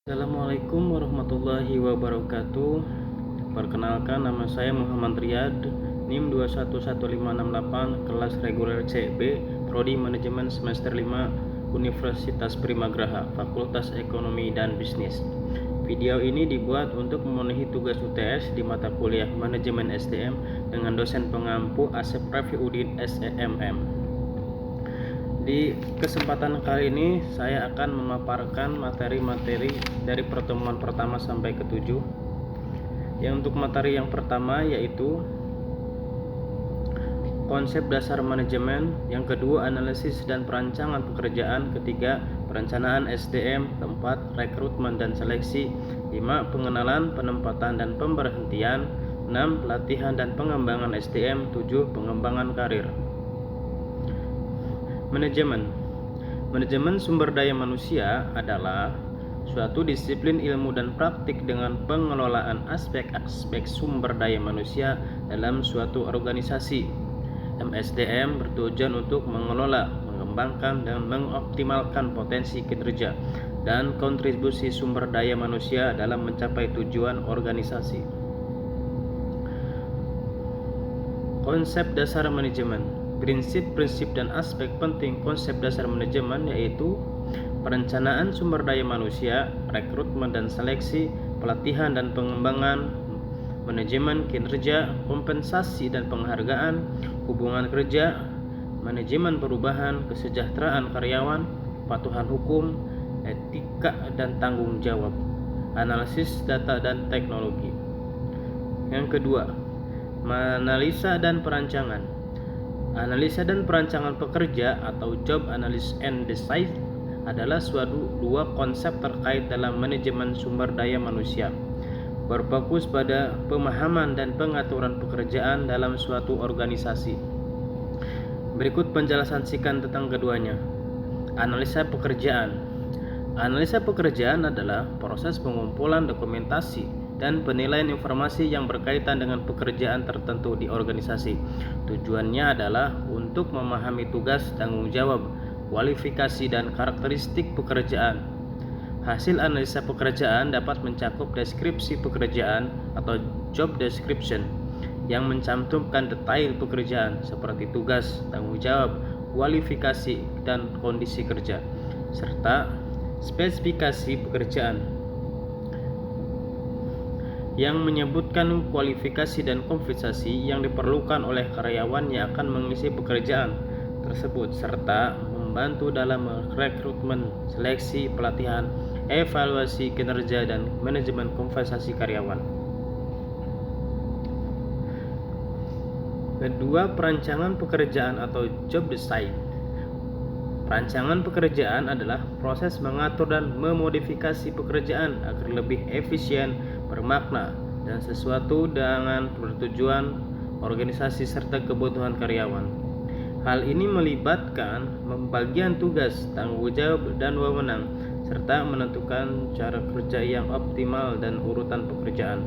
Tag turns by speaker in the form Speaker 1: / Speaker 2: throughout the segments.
Speaker 1: Assalamualaikum warahmatullahi wabarakatuh. Perkenalkan, nama saya Muhammad Riyad, NIM 211568, kelas reguler CB, Prodi Manajemen semester 5, Universitas Primagraha, Fakultas Ekonomi dan Bisnis. Video ini dibuat untuk memenuhi tugas UTS di mata kuliah Manajemen SDM dengan dosen pengampu Asep Rafiuddin SEMM. Di kesempatan kali ini saya akan memaparkan materi-materi dari pertemuan pertama sampai ke-7. Yang untuk materi yang pertama yaitu konsep dasar manajemen, yang kedua analisis dan perancangan pekerjaan, ketiga perencanaan SDM, keempat rekrutmen dan seleksi, 5 pengenalan, penempatan dan pemberhentian, 6 pelatihan dan pengembangan SDM, 7 pengembangan karir. Manajemen sumber daya manusia adalah suatu disiplin ilmu dan praktik dengan pengelolaan aspek-aspek sumber daya manusia dalam suatu organisasi. MSDM bertujuan untuk mengelola, mengembangkan, dan mengoptimalkan potensi kinerja dan kontribusi sumber daya manusia dalam mencapai tujuan organisasi. Konsep dasar manajemen. Prinsip-prinsip dan aspek penting konsep dasar manajemen yaitu perencanaan sumber daya manusia, rekrutmen dan seleksi, pelatihan dan pengembangan, manajemen kinerja, kompensasi dan penghargaan, hubungan kerja, manajemen perubahan, kesejahteraan karyawan, kepatuhan hukum, etika dan tanggung jawab, analisis data dan teknologi. Yang kedua, analisa dan perancangan. Analisa dan perancangan pekerja atau job analysis and design adalah suatu dua konsep terkait dalam manajemen sumber daya manusia, berfokus pada pemahaman dan pengaturan pekerjaan dalam suatu organisasi. Berikut penjelasan singkat tentang keduanya. Analisa pekerjaan. Analisa pekerjaan adalah proses pengumpulan dokumentasi dan penilaian informasi yang berkaitan dengan pekerjaan tertentu di organisasi. Tujuannya adalah untuk memahami tugas, tanggung jawab, kualifikasi, dan karakteristik pekerjaan. Hasil analisa pekerjaan dapat mencakup deskripsi pekerjaan atau job description yang mencantumkan detail pekerjaan seperti tugas, tanggung jawab, kualifikasi, dan kondisi kerja, serta spesifikasi pekerjaan yang menyebutkan kualifikasi dan kompensasi yang diperlukan oleh karyawan yang akan mengisi pekerjaan tersebut, serta membantu dalam rekrutmen, seleksi, pelatihan, evaluasi kinerja, dan manajemen kompensasi karyawan. Kedua, perancangan pekerjaan atau job design. Perancangan pekerjaan adalah proses mengatur dan memodifikasi pekerjaan agar lebih efisien, bermakna, dan sesuatu dengan bertujuan organisasi serta kebutuhan karyawan. Hal ini melibatkan pembagian tugas, tanggung jawab, dan wewenang, serta menentukan cara kerja yang optimal dan urutan pekerjaan.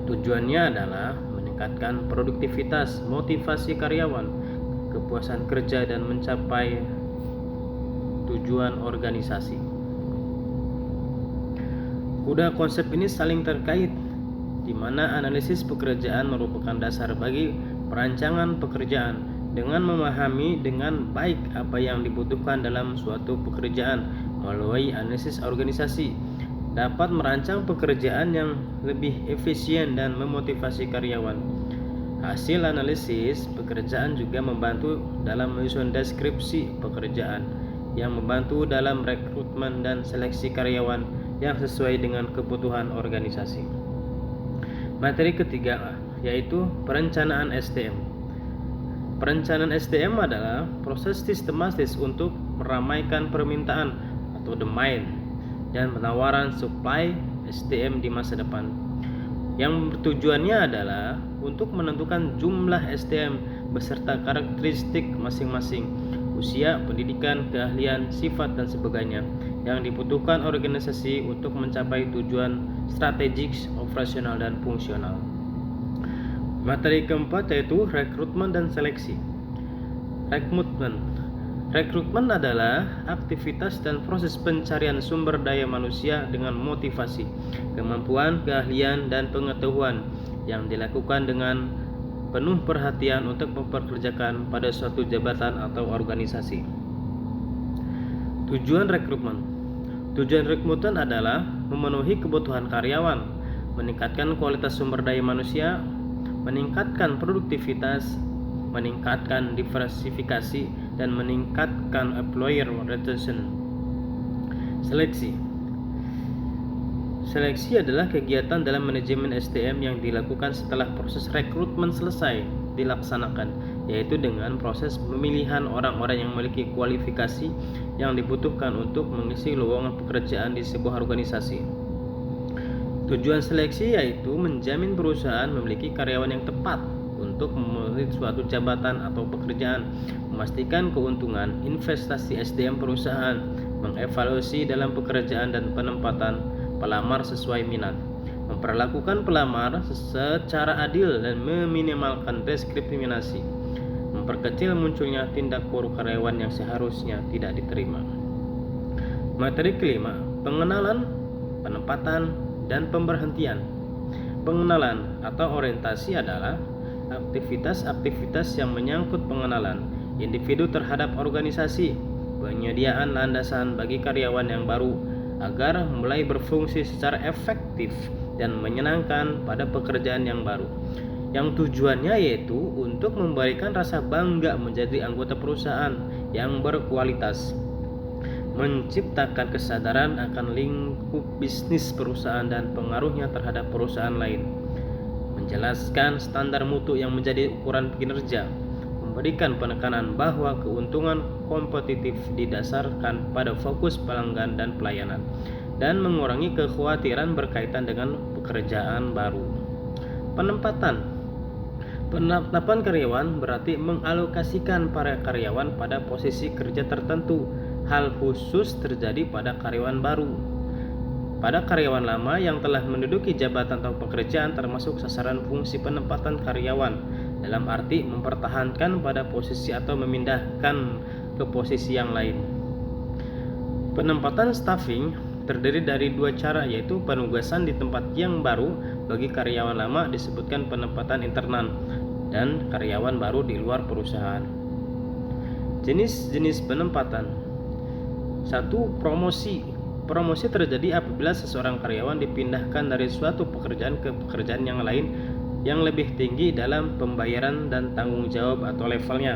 Speaker 1: Tujuannya adalah meningkatkan produktivitas, motivasi karyawan, kepuasan kerja, dan mencapai tujuan organisasi. Kedua konsep ini saling terkait, di mana analisis pekerjaan merupakan dasar bagi perancangan pekerjaan. Dengan memahami dengan baik apa yang dibutuhkan dalam suatu pekerjaan melalui analisis organisasi, dapat merancang pekerjaan yang lebih efisien dan memotivasi karyawan. Hasil analisis pekerjaan juga membantu dalam menyusun deskripsi pekerjaan yang membantu dalam rekrutmen dan seleksi karyawan yang sesuai dengan kebutuhan organisasi. Materi ketiga yaitu perencanaan SDM. Perencanaan SDM adalah proses sistematis untuk meramaikan permintaan atau demand dan penawaran supply SDM di masa depan, yang bertujuannya adalah untuk menentukan jumlah SDM beserta karakteristik masing-masing, usia, pendidikan, keahlian, sifat, dan sebagainya yang dibutuhkan organisasi untuk mencapai tujuan strategis, operasional, dan fungsional. Materi keempat yaitu rekrutmen dan seleksi. Rekrutmen adalah aktivitas dan proses pencarian sumber daya manusia dengan motivasi, kemampuan, keahlian, dan pengetahuan yang dilakukan dengan penuh perhatian untuk mempekerjakan pada suatu jabatan atau organisasi. Tujuan rekrutmen. Tujuan rekrutmen adalah memenuhi kebutuhan karyawan, meningkatkan kualitas sumber daya manusia, meningkatkan produktivitas, meningkatkan diversifikasi, dan meningkatkan employer retention. Seleksi. Seleksi adalah kegiatan dalam manajemen SDM yang dilakukan setelah proses rekrutmen selesai dilaksanakan, yaitu dengan proses pemilihan orang-orang yang memiliki kualifikasi yang dibutuhkan untuk mengisi lowongan pekerjaan di sebuah organisasi. Tujuan seleksi yaitu menjamin perusahaan memiliki karyawan yang tepat untuk memenuhi suatu jabatan atau pekerjaan, memastikan keuntungan investasi SDM perusahaan, mengevaluasi dalam pekerjaan dan penempatan pelamar sesuai minat, memperlakukan pelamar secara adil dan meminimalkan diskriminasi, memperkecil munculnya tindak buruk karyawan yang seharusnya tidak diterima. Materi kelima, pengenalan, penempatan, dan pemberhentian. Pengenalan atau orientasi adalah aktivitas-aktivitas yang menyangkut pengenalan individu terhadap organisasi, penyediaan landasan bagi karyawan yang baru agar mulai berfungsi secara efektif dan menyenangkan pada pekerjaan yang baru, yang tujuannya yaitu untuk memberikan rasa bangga menjadi anggota perusahaan yang berkualitas, menciptakan kesadaran akan lingkup bisnis perusahaan dan pengaruhnya terhadap perusahaan lain, menjelaskan standar mutu yang menjadi ukuran kinerja, memberikan penekanan bahwa keuntungan kompetitif didasarkan pada fokus pelanggan dan pelayanan, dan mengurangi kekhawatiran berkaitan dengan pekerjaan baru. Penempatan. Penetapan karyawan berarti mengalokasikan para karyawan pada posisi kerja tertentu. Hal khusus terjadi pada karyawan baru. Pada karyawan lama yang telah menduduki jabatan atau pekerjaan termasuk sasaran fungsi penempatan karyawan, dalam arti mempertahankan pada posisi atau memindahkan ke posisi yang lain. Penempatan staffing terdiri dari dua cara, yaitu penugasan di tempat yang baru bagi karyawan lama disebutkan penempatan internal, dan karyawan baru di luar perusahaan. Jenis-jenis penempatan. 1. Promosi. Promosi terjadi apabila seseorang karyawan dipindahkan dari suatu pekerjaan ke pekerjaan yang lain yang lebih tinggi dalam pembayaran dan tanggung jawab atau levelnya.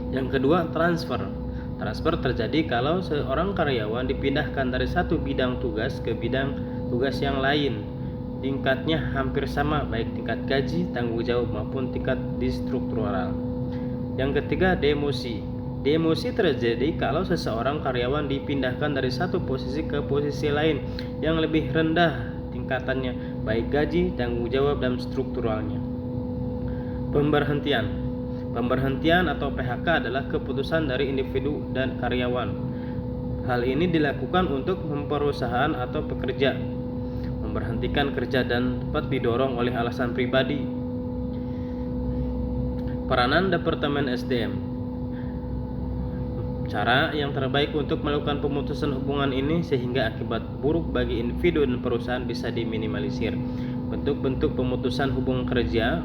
Speaker 1: Yang kedua, transfer. Transfer terjadi kalau seorang karyawan dipindahkan dari satu bidang tugas ke bidang tugas yang lain. Tingkatnya hampir sama, baik tingkat gaji, tanggung jawab maupun tingkat di struktural. Yang ketiga, demosi. Demosi terjadi kalau seseorang karyawan dipindahkan dari satu posisi ke posisi lain yang lebih rendah tingkatannya, baik gaji, tanggung jawab, dan strukturalnya. Pemberhentian. Pemberhentian atau PHK adalah keputusan dari individu dan karyawan. Hal ini dilakukan untuk perusahaan atau pekerja memberhentikan kerja dan dapat didorong oleh alasan pribadi. Peranan Departemen SDM. Cara yang terbaik untuk melakukan pemutusan hubungan ini sehingga akibat buruk bagi individu dan perusahaan bisa diminimalisir. Bentuk-bentuk pemutusan hubungan kerja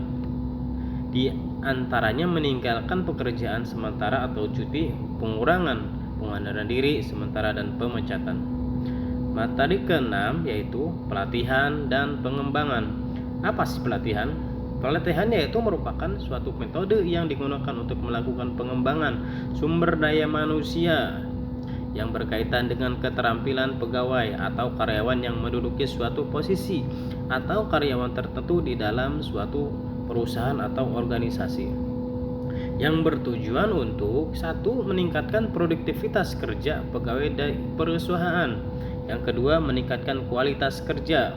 Speaker 1: di antaranya meninggalkan pekerjaan sementara atau cuti, pengurangan, pengunduran diri sementara, dan pemecatan. Materi ke-6 yaitu pelatihan dan pengembangan. Apa sih pelatihan? Pelatihan yaitu merupakan suatu metode yang digunakan untuk melakukan pengembangan sumber daya manusia yang berkaitan dengan keterampilan pegawai atau karyawan yang menduduki suatu posisi atau karyawan tertentu di dalam suatu perusahaan atau organisasi, yang bertujuan untuk 1. Meningkatkan produktivitas kerja pegawai dari perusahaan, yang kedua meningkatkan kualitas kerja,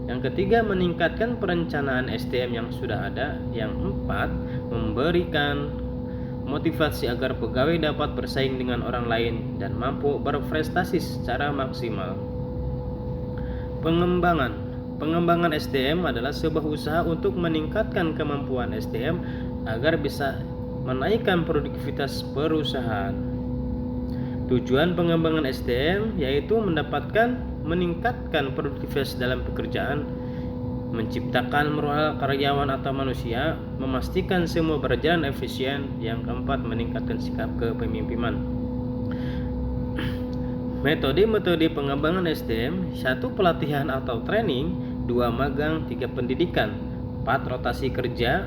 Speaker 1: yang ketiga meningkatkan perencanaan SDM yang sudah ada, yang keempat memberikan motivasi agar pegawai dapat bersaing dengan orang lain dan mampu berprestasi secara maksimal. Pengembangan SDM adalah sebuah usaha untuk meningkatkan kemampuan SDM agar bisa menaikkan produktivitas perusahaan. Tujuan pengembangan SDM yaitu meningkatkan produktivitas dalam pekerjaan, menciptakan moral karyawan atau manusia, memastikan semua berjalan efisien. Yang keempat, meningkatkan sikap kepemimpinan. Metode-metode pengembangan SDM: 1. Pelatihan atau training, 2. Magang, 3. Pendidikan, 4. Rotasi kerja,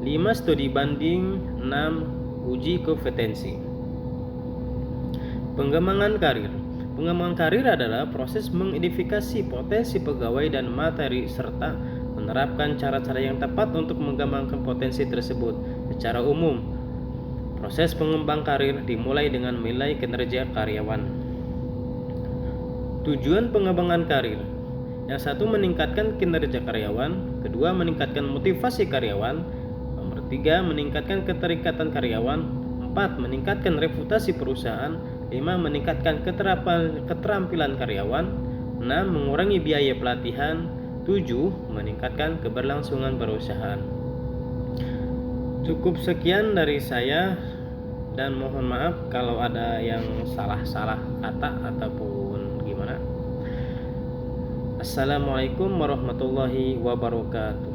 Speaker 1: 5. Studi banding, 6. Uji kompetensi. Pengembangan karir. Pengembangan karir adalah proses mengidentifikasi potensi pegawai dan materi serta menerapkan cara-cara yang tepat untuk mengembangkan potensi tersebut. Secara umum, proses pengembang karir dimulai dengan menilai kinerja karyawan. Tujuan pengembangan karir: yang 1. Meningkatkan kinerja karyawan, kedua, meningkatkan motivasi karyawan, nomor 3, meningkatkan keterikatan karyawan, 4. Meningkatkan reputasi perusahaan, 5. Meningkatkan keterampilan karyawan, 6. Mengurangi biaya pelatihan, 7. Meningkatkan keberlangsungan perusahaan. Cukup sekian dari saya, dan mohon maaf kalau ada yang salah-salah kata ataupun gimana. Assalamualaikum warahmatullahi wabarakatuh.